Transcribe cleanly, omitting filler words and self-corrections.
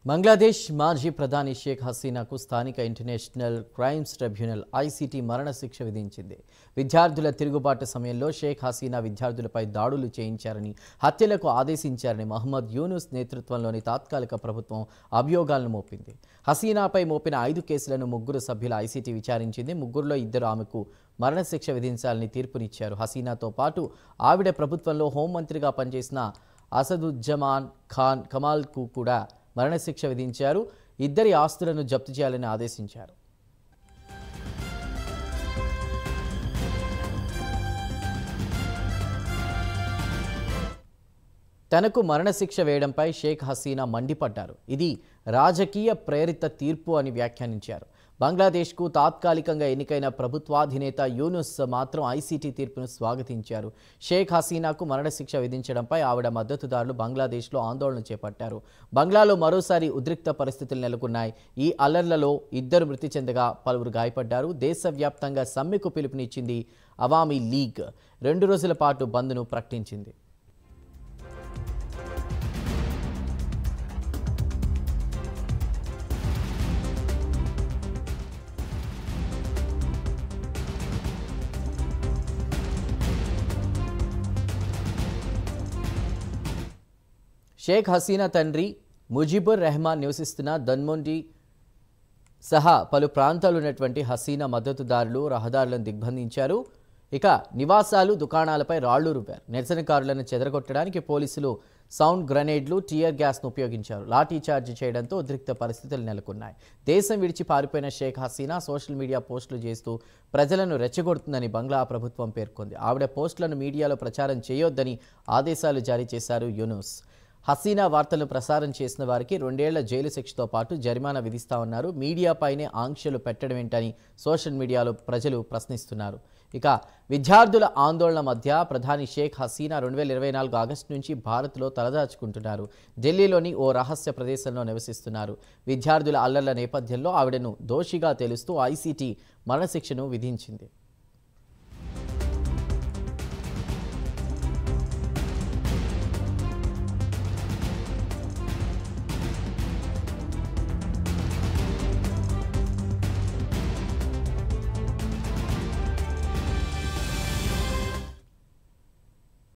బంగ్లాదేశ్ మాజీ ప్రధాని షేక్ హసీనాకు స్థానిక ఇంటర్నేషనల్ క్రైమ్స్ ట్రిబ్యునల్ ఐసీటీ మరణశిక్ష విధించింది. విద్యార్థుల తిరుగుబాటు సమయంలో షేక్ హసీనా విద్యార్థులపై దాడులు చేయించారని, హత్యలకు ఆదేశించారని మహమ్మద్ యూనుస్ నేతృత్వంలోని తాత్కాలిక ప్రభుత్వం అభియోగాలను మోపింది. హసీనాపై మోపిన 5 కేసులను 3 సభ్యుల ఐసీటీ విచారించింది. 3లో 2 ఆమెకు మరణశిక్ష విధించాలని తీర్పునిచ్చారు. హసీనాతో పాటు ఆవిడ ప్రభుత్వంలో హోంమంత్రిగా పనిచేసిన అసదుజ్జమాన్ ఖాన్ కమాల్కు కూడా మరణశిక్ష విధించారు. ఇద్దరి ఆస్తులను జప్తు చేయాలని ఆదేశించారు. తనకు మరణశిక్ష వేయడంపై షేక్ హసీనా మండిపడ్డారు. ఇది రాజకీయ ప్రేరిత తీర్పు అని వ్యాఖ్యానించారు. బంగ్లాదేశ్కు తాత్కాలికంగా ఎన్నికైన ప్రభుత్వాధినేత యూనుస్ మాత్రం ఐసీటీ తీర్పును స్వాగతించారు. షేక్ హసీనాకు మరణశిక్ష విధించడంపై ఆవిడ మద్దతుదారులు బంగ్లాదేశ్లో ఆందోళన చేపట్టారు. బంగ్లాలో మరోసారి ఉద్రిక్త పరిస్థితులు నెలకొన్నాయి. ఈ అల్లర్లలో 2 మృతి చెందగా పలువురు గాయపడ్డారు. దేశవ్యాప్తంగా సమ్మెకు పిలుపునిచ్చింది అవామీ లీగ్. 2 రోజుల పాటు బంద్ను ప్రకటించింది. షేక్ హసీనా తండ్రి ముజిబుర్ రెహమాన్ నివసిస్తున్న ధన్మోండి సహా పలు ప్రాంతాలు ఉన్నటువంటి హసీనా మద్దతుదారులు రహదారులను దిగ్బంధించారు. ఇక నివాసాలు, దుకాణాలపై రాళ్లు రువ్వారు. నిరసనకారులను చెదరగొట్టడానికి పోలీసులు సౌండ్ గ్రెనేడ్లు, టియర్ గ్యాస్ను ఉపయోగించారు. లాఠీ చార్జ్ చేయడంతో ఉద్రిక్త పరిస్థితులు నెలకొన్నాయి. దేశం విడిచి పారిపోయిన షేక్ హసీనా సోషల్ మీడియా పోస్టులు చేస్తూ ప్రజలను రెచ్చగొడుతుందని బంగ్లా ప్రభుత్వం పేర్కొంది. ఆవిడ పోస్టులను మీడియాలో ప్రచారం చేయొద్దని ఆదేశాలు జారీ చేశారు యూనుస్. హసీనా వార్తలను ప్రసారం చేసిన వారికి 2 ఏళ్ల జైలు శిక్షతో పాటు జరిమానా విధిస్తామన్నారు. మీడియాపైనే ఆంక్షలు పెట్టడం ఏంటని సోషల్ మీడియాలో ప్రజలు ప్రశ్నిస్తున్నారు. ఇక విద్యార్థుల ఆందోళన మధ్య ప్రధాని షేక్ హసీనా 2024 ఆగస్టు నుంచి భారత్లో తలదాచుకుంటున్నారు. ఢిల్లీలోని ఓ రహస్య ప్రదేశంలో నివసిస్తున్నారు. విద్యార్థుల అల్లర్ల నేపథ్యంలో ఆవిడను దోషిగా తెలుస్తూ ఐసీటీ మరణశిక్షను విధించింది.